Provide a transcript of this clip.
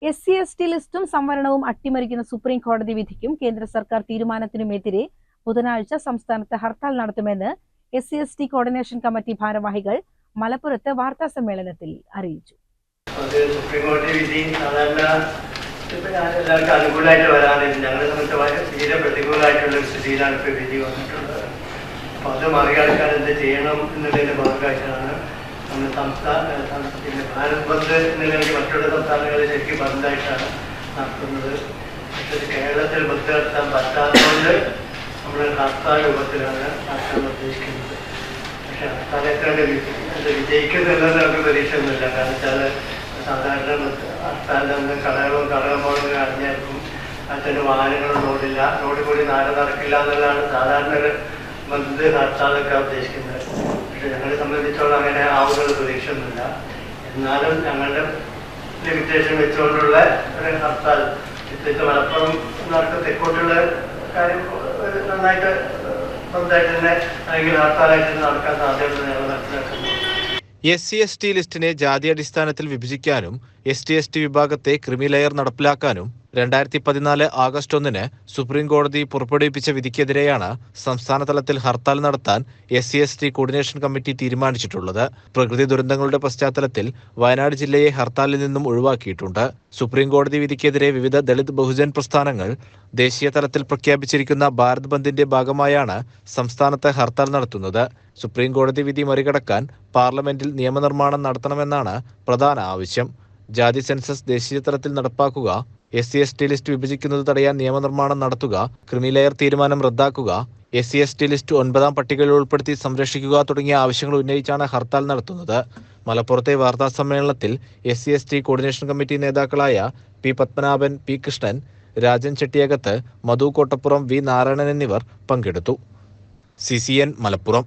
SC/ST ലിസ്റ്റും സംവരണവും അട്ടിമറിക്കുന്ന supreme കോടതി വിധിക്കും കേന്ദ്ര സർക്കാർ തീരുമാനത്തിനുമെതിരെ ബുധനാഴ്ച സംസ്ഥാനത്ത് ഹർത്താൽ നടത്തുമെന്ന് SC/ST കോർഡിനേഷൻ കമ്മിറ്റി ഭാരവാഹികൾ മലപ്പുറത്ത് വാർത്താ സമ്മേളനത്തിൽ അറിയിച്ചു. സുപ്രീം കോടതി വിധി സാധാരണ എല്ലാവർക്കും അനുകൂലമായിട്ട് വരാനില്ല. ഞങ്ങളെ സംബന്ധിച്ച് തീരെ പ്രതികൂലമായിട്ടുള്ള ഒരു സ്ഥിതിയിലാണ് ഇപ്പോൾ വിധി വന്നിട്ടുള്ളത്. അപ്പോൾ അത് മറികടക്കാൻ എന്ത് ചെയ്യണം എന്നുള്ളതിൻ്റെ ഭാഗമായിട്ടാണ് നമ്മൾ പിന്നെ ഭാരത് ബന്ദ് എന്നുള്ളതിൽ മറ്റുള്ള സംസ്ഥാനങ്ങളിൽ ശരിക്കും ബന്ധായിട്ടാണ് നടത്തുന്നത്. പക്ഷേ കേരളത്തിൽ ബന്ദ് നടത്താൻ പറ്റാത്തതുകൊണ്ട് നമ്മൾ ഹർത്താൽ രൂപത്തിലാണ് നടത്താൻ ഉദ്ദേശിക്കുന്നത്. പക്ഷെ ഹർത്താലൊക്കെ വിജയിക്കുന്നുണ്ടെന്ന് നമുക്ക് പ്രതീക്ഷയൊന്നുമില്ല. കാരണം വെച്ചാൽ സാധാരണ ഹർത്താലിൽ കടകളുമ്പോൾ അറിഞ്ഞായിരിക്കും അതിൻ്റെ വാഹനങ്ങളും റോഡിൽ കൂടി നാട് നടക്കില്ല എന്നുള്ളതാണ് സാധാരണ ഒരു ബന്ദ് ഹർത്താലൊക്കെ ഉദ്ദേശിക്കുന്നത്. പക്ഷെ ഞങ്ങളെ സംബന്ധിച്ചോളം അങ്ങനെ ആവുന്ന പ്രതീക്ഷയൊന്നുമില്ല. എന്നാലും ഞങ്ങളുടെ ലിമിറ്റേഷൻ വെച്ചുകൊണ്ടുള്ള ഒരു ഹർത്താൽ പ്രത്യേകിച്ച് മലപ്പുറം നടക്കുന്ന തെക്കോട്ടുള്ള കാര്യം നന്നായിട്ട് ബന്ധായിട്ട് തന്നെ അല്ലെങ്കിൽ ഹർത്താലായിട്ട് നടക്കാൻ സാധ്യത ഞങ്ങൾ മനസ്സിലാക്കുന്നു. SC/ST ലിസ്റ്റിനെ ജാതി അടിസ്ഥാനത്തിൽ വിഭജിക്കാനും ST/ST വിഭാഗത്തെ ക്രിമി ലെയർ നടപ്പിലാക്കാനും 2014 ആഗസ്റ്റ് 1 സുപ്രീം കോടതി പുറപ്പെടുവിപ്പിച്ച വിധിക്കെതിരെയാണ് സംസ്ഥാന തലത്തിൽ ഹർത്താൽ നടത്താൻ SC/ST കോർഡിനേഷൻ കമ്മിറ്റി തീരുമാനിച്ചിട്ടുള്ളത്. പ്രകൃതി ദുരന്തങ്ങളുടെ പശ്ചാത്തലത്തിൽ വയനാട് ജില്ലയെ ഹർത്താലിൽ നിന്നും ഒഴിവാക്കിയിട്ടുണ്ട്. സുപ്രീം കോടതി വിധിക്കെതിരെ വിവിധ ദളിത് ബഹുജൻ പ്രസ്ഥാനങ്ങൾ ദേശീയ തലത്തിൽ പ്രഖ്യാപിച്ചിരിക്കുന്ന ഭാരത് ബന്ദിന്റെ ഭാഗമായാണ് സംസ്ഥാനത്ത് ഹർത്താൽ നടത്തുന്നത്. സുപ്രീം കോടതി വിധി മറികടക്കാൻ പാർലമെന്റിൽ നിയമനിർമ്മാണം നടത്തണമെന്നാണ് പ്രധാന ആവശ്യം. ജാതി സെൻസസ് ദേശീയ തലത്തിൽ നടപ്പാക്കുക, SC/ST ലിസ്റ്റ് വിഭജിക്കുന്നത് തടയാൻ നിയമനിർമ്മാണം നടത്തുക, ക്രിമി ലെയർ തീരുമാനം റദ്ദാക്കുക, SC/ST ലിസ്റ്റ് 9ാം പട്ടികയിൽ ഉൾപ്പെടുത്തി സംരക്ഷിക്കുക തുടങ്ങിയ ആവശ്യങ്ങൾ ഉന്നയിച്ചാണ് ഹർത്താൽ നടത്തുന്നത്. മലപ്പുറത്തെ വാർത്താ സമ്മേളനത്തിൽ SC/ST കോർഡിനേഷൻ കമ്മിറ്റി നേതാക്കളായ P. പത്മനാഭൻ, P. കൃഷ്ണൻ, രാജൻ ചെട്ടിയകത്ത്, മധു കോട്ടപ്പുറം, V. നാരായണൻ എന്നിവർ പങ്കെടുത്തു. CCN മലപ്പുറം.